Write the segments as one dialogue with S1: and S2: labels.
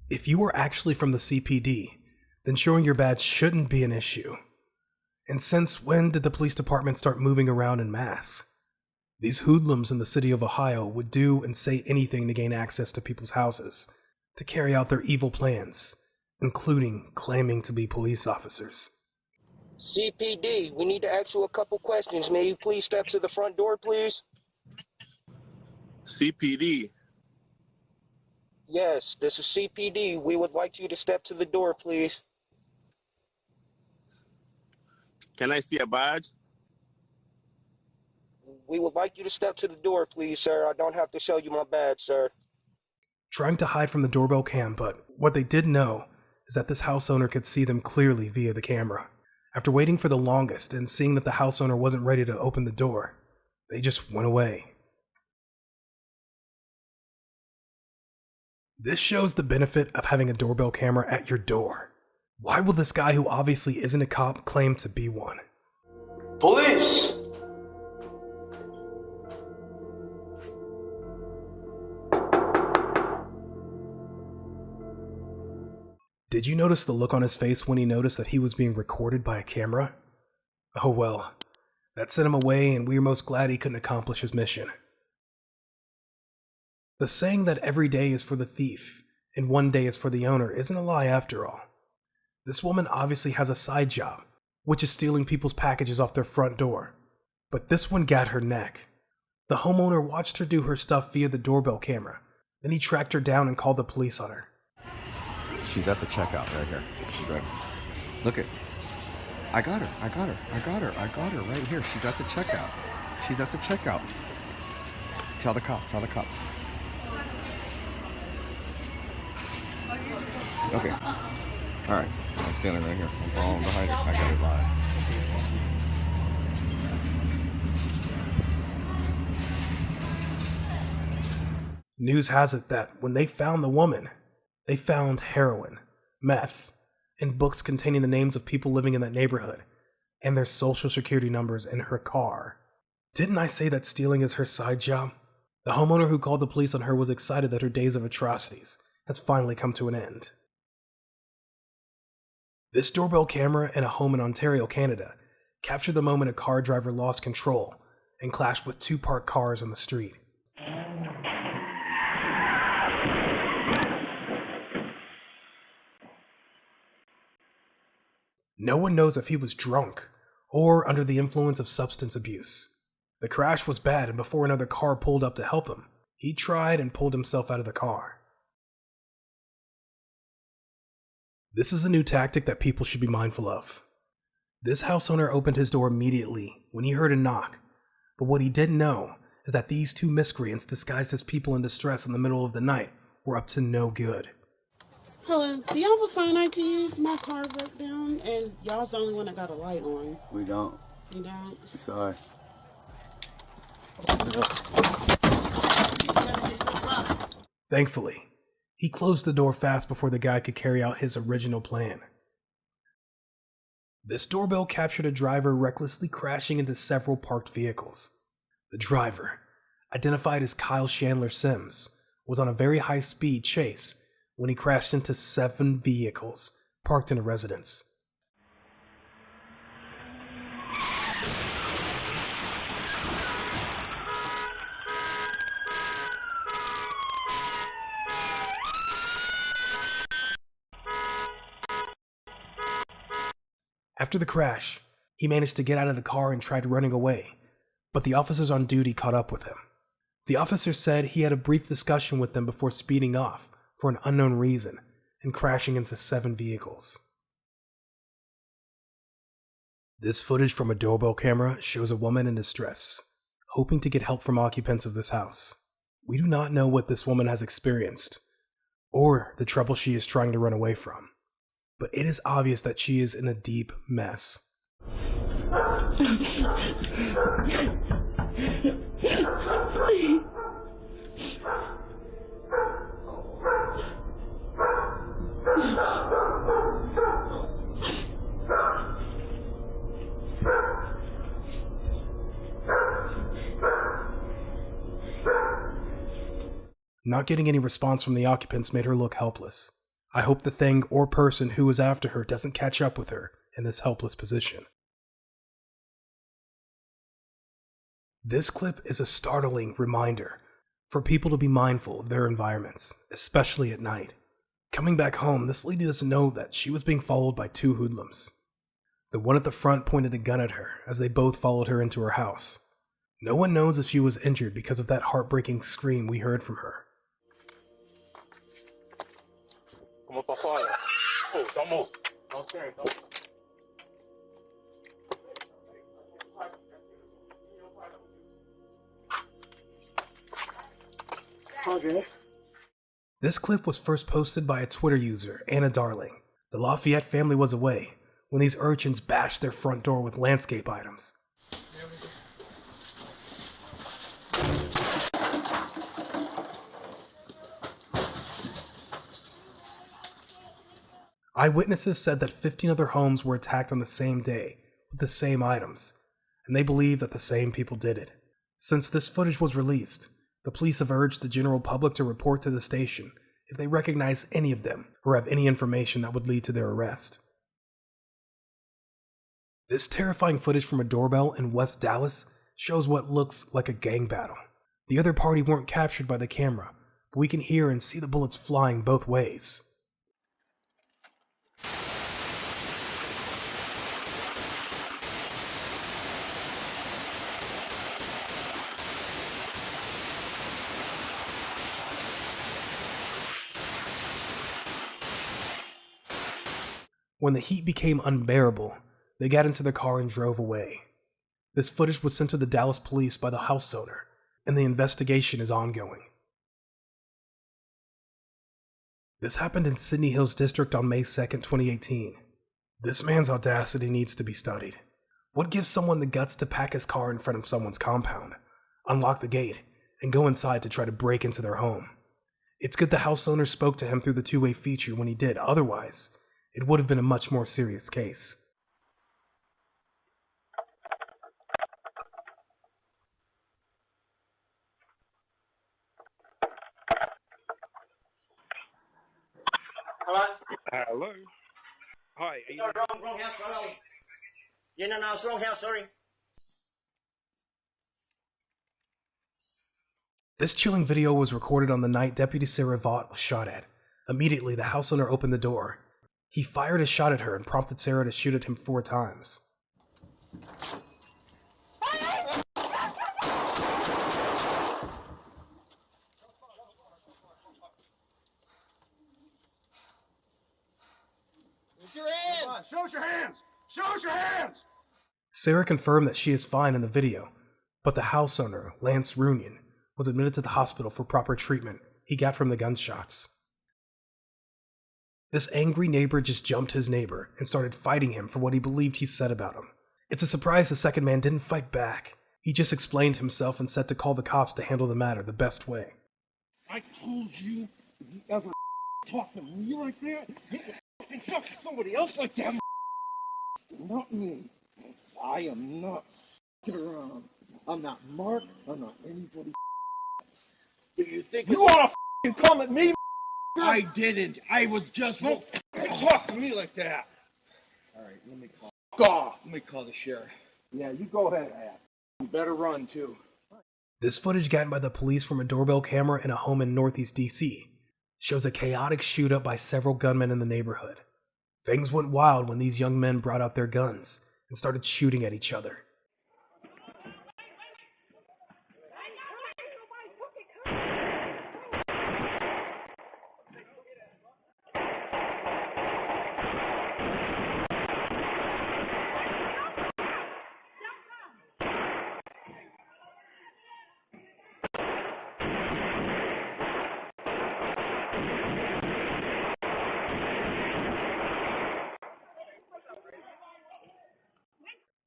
S1: If you are actually from the CPD, then showing your badge shouldn't be an issue. And since when did the police department start moving around en masse? These hoodlums in the city of Ohio would do and say anything to gain access to people's houses, to carry out their evil plans, including claiming to be police officers.
S2: CPD, we need to ask you a couple questions. May you please step to the front door, please?
S3: CPD.
S2: Yes, this is CPD. We would like you to step to the door, please.
S3: Can I see a badge?
S2: We would like you to step to the door, please, sir. I don't have to show you my badge, sir.
S1: Trying to hide from the doorbell cam, but what they did know is that this house owner could see them clearly via the camera. After waiting for the longest and seeing that the house owner wasn't ready to open the door, they just went away. This shows the benefit of having a doorbell camera at your door. Why will this guy who obviously isn't a cop claim to be one?
S2: Police!
S1: Did you notice the look on his face when he noticed that he was being recorded by a camera? Oh well, that sent him away, and we are most glad he couldn't accomplish his mission. The saying that every day is for the thief and one day is for the owner isn't a lie after all. This woman obviously has a side job, which is stealing people's packages off their front door. But this one got her neck. The homeowner watched her do her stuff via the doorbell camera. Then he tracked her down and called the police on her.
S4: She's at the checkout right here. She's right. Look it. I got her right here. She's at the checkout. Tell the cops. Okay. Alright. I'm standing right here. I'm following behind her. I got it live.
S1: News has it that when they found the woman, they found heroin, meth, and books containing the names of people living in that neighborhood, and their social security numbers in her car. Didn't I say that stealing is her side job? The homeowner who called the police on her was excited that her days of atrocities has finally come to an end. This doorbell camera in a home in Ontario, Canada, captured the moment a car driver lost control and clashed with two parked cars on the street. No one knows if he was drunk or under the influence of substance abuse. The crash was bad, and before another car pulled up to help him, he tried and pulled himself out of the car. This is a new tactic that people should be mindful of. This house owner opened his door immediately when he heard a knock, but what he didn't know is that these two miscreants disguised as people in distress in the middle of the night were up to no good.
S5: Hello, do y'all have a sign I can use? My car broke down, and y'all's the only one that got a light on.
S4: We don't.
S5: You don't?
S4: Sorry.
S1: Thankfully, he closed the door fast before the guy could carry out his original plan. This doorbell captured a driver recklessly crashing into several parked vehicles. The driver, identified as Kyle Chandler Sims, was on a very high-speed chase when he crashed into 7 vehicles parked in a residence. After the crash, he managed to get out of the car and tried running away, but the officers on duty caught up with him. The officer said he had a brief discussion with them before speeding off for an unknown reason and crashing into 7 vehicles. This footage from a doorbell camera shows a woman in distress, hoping to get help from occupants of this house. We do not know what this woman has experienced, or the trouble she is trying to run away from, but it is obvious that she is in a deep mess. Not getting any response from the occupants made her look helpless. I hope the thing or person who was after her doesn't catch up with her in this helpless position. This clip is a startling reminder for people to be mindful of their environments, especially at night. Coming back home, this lady doesn't know that she was being followed by two hoodlums. The one at the front pointed a gun at her as they both followed her into her house. No one knows if she was injured because of that heartbreaking scream we heard from her.
S3: Como pra fora. Oh, don't move. Don't scare. Don't.
S2: Okay.
S1: This clip was first posted by a Twitter user, Anna Darling. The Lafayette family was away when these urchins bashed their front door with landscape items. Eyewitnesses said that 15 other homes were attacked on the same day with the same items, and they believe that the same people did it. Since this footage was released, the police have urged the general public to report to the station if they recognize any of them or have any information that would lead to their arrest. This terrifying footage from a doorbell in West Dallas shows what looks like a gang battle. The other party weren't captured by the camera, but we can hear and see the bullets flying both ways. When the heat became unbearable, they got into their car and drove away. This footage was sent to the Dallas police by the house owner, and the investigation is ongoing. This happened in Sydney Hills District on May 2nd, 2018. This man's audacity needs to be studied. What gives someone the guts to pack his car in front of someone's compound, unlock the gate, and go inside to try to break into their home? It's good the house owner spoke to him through the two-way feature when he did, otherwise it would have been a much more serious case.
S3: Hello. Hi. Are you...
S2: Wrong house, hello. Yeah, no, it's wrong house, sorry.
S1: This chilling video was recorded on the night Deputy Sarah Vaught was shot at. Immediately, the house owner opened the door. He fired a shot at her and prompted Sarah to shoot at him 4 times.
S6: Show us your hands! Show us your hands!
S1: Sarah confirmed that she is fine in the video, but the house owner, Lance Runyon, was admitted to the hospital for proper treatment he got from the gunshots. This angry neighbor just jumped his neighbor and started fighting him for what he believed he said about him. It's a surprise the second man didn't fight back. He just explained himself and said to call the cops to handle the matter the best way.
S6: I told you, if you ever talk to me like that, you talk to somebody else like that, not me. I am not f***ing around. I'm not Mark, I'm not anybody else.
S2: Do you think
S6: You wanna f***ing come at me? I didn't. I was just don't talk to me like that. Alright, let me call the sheriff. Yeah, you go ahead, Al. You better run too.
S1: This footage gotten by the police from a doorbell camera in a home in Northeast DC shows a chaotic shootout by several gunmen in the neighborhood. Things went wild when these young men brought out their guns and started shooting at each other.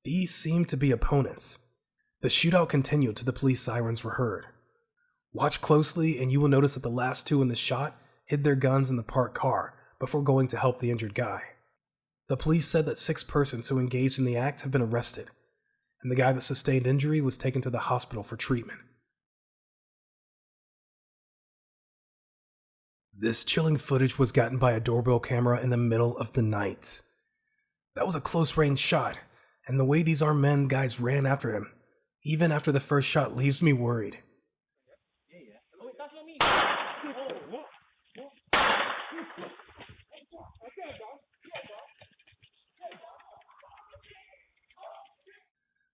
S1: These seemed to be opponents. The shootout continued till the police sirens were heard. Watch closely and you will notice that the last 2 in the shot hid their guns in the parked car before going to help the injured guy. The police said that 6 persons who engaged in the act have been arrested, and the guy that sustained injury was taken to the hospital for treatment. This chilling footage was gotten by a doorbell camera in the middle of the night. That was a close-range shot, and the way these armed men guys ran after him, even after the first shot, leaves me worried.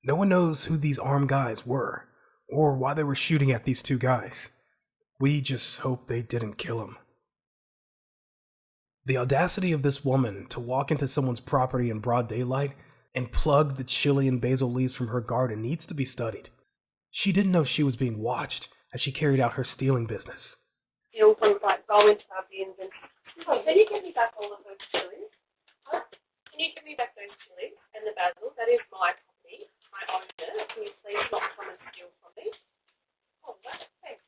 S1: No one knows who these armed guys were, or why they were shooting at these two guys. We just hope they didn't kill him. The audacity of this woman to walk into someone's property in broad daylight and plug the chili and basil leaves from her garden needs to be studied. She didn't know she was being watched as she carried out her stealing business.
S7: Steal things like go into our bins and, oh, can you give me back all of those chilies? Huh? Can you give me back those chilies and the basil? That is my property. I own it. Can you please not come and steal from me? Oh, that's thanks.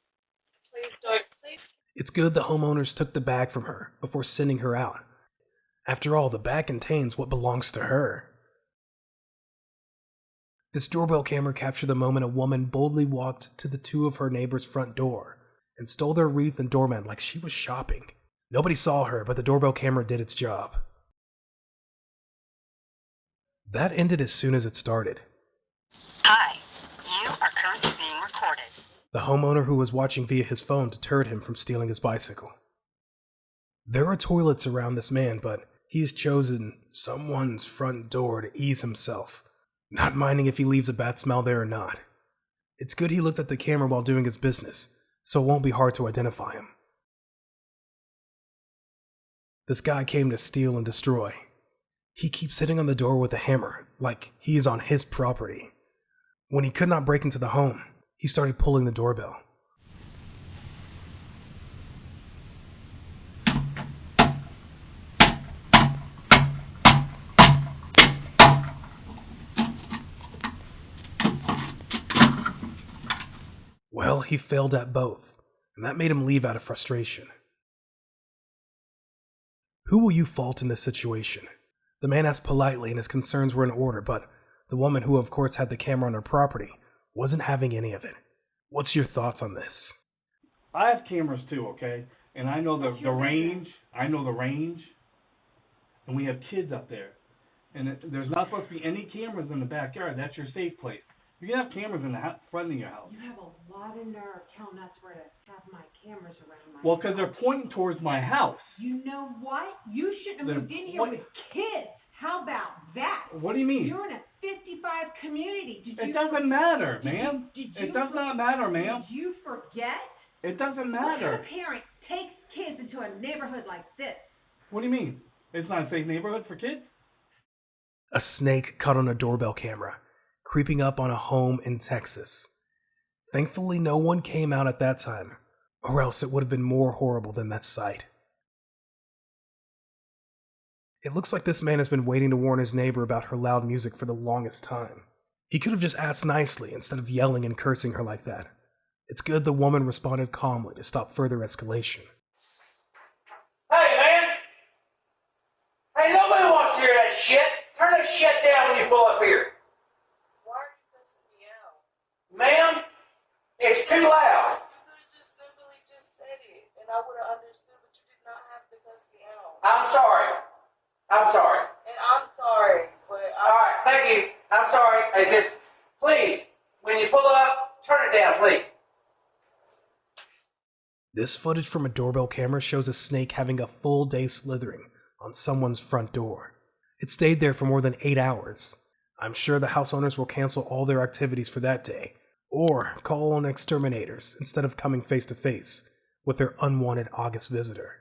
S7: Please don't, please.
S1: It's good the homeowners took the bag from her before sending her out. After all, the bag contains what belongs to her. This doorbell camera captured the moment a woman boldly walked to the two of her neighbors' front door and stole their wreath and doormat like she was shopping. Nobody saw her, but the doorbell camera did its job. That ended as soon as it started.
S8: Hi, you are currently being recorded.
S1: The homeowner who was watching via his phone deterred him from stealing his bicycle. There are toilets around this man, but he has chosen someone's front door to ease himself, not minding if he leaves a bad smell there or not. It's good he looked at the camera while doing his business, so it won't be hard to identify him. This guy came to steal and destroy. He keeps hitting on the door with a hammer, like he is on his property. When he could not break into the home, he started pulling the doorbell. Well, he failed at both, and that made him leave out of frustration. Who will you fault in this situation? The man asked politely and his concerns were in order, but the woman, who of course had the camera on her property, wasn't having any of it. What's your thoughts on this?
S9: I have cameras too, okay? And I know the range. I know the range. And we have kids up there. And there's not supposed to be any cameras in the backyard. That's your safe place. You can have cameras in the front of your house.
S10: You have a lot of nerve telling us where to have my cameras around my
S9: Well, because they're pointing towards my house.
S10: You know what? You shouldn't have moved in here with kids. How about that?
S9: What do you mean?
S10: You're in a 55 community.
S9: It doesn't matter, ma'am. It does not matter, ma'am.
S10: Did you forget?
S9: It doesn't matter.
S10: What kind of parent takes kids into a neighborhood like this?
S9: What do you mean? It's not a safe neighborhood for kids?
S1: A snake caught on a doorbell camera, creeping up on a home in Texas. Thankfully, no one came out at that time, or else it would have been more horrible than that sight. It looks like this man has been waiting to warn his neighbor about her loud music for the longest time. He could have just asked nicely instead of yelling and cursing her like that. It's good the woman responded calmly to stop further escalation.
S11: Hey, man! Hey, nobody wants to hear that shit! Turn that shit down when you pull up here!
S7: Why are you cussing me out?
S11: Ma'am, it's too loud!
S7: You could have just simply just said it, and I would have understood, but you did not have to cuss me out.
S11: I'm sorry. I'm sorry.
S7: And I'm sorry, but
S11: Alright, thank you. I'm sorry. Hey, just, please, when you pull up, turn it down, please.
S1: This footage from a doorbell camera shows a snake having a full day slithering on someone's front door. It stayed there for more than 8 hours. I'm sure the house owners will cancel all their activities for that day, or call on exterminators instead of coming face to face with their unwanted August visitor.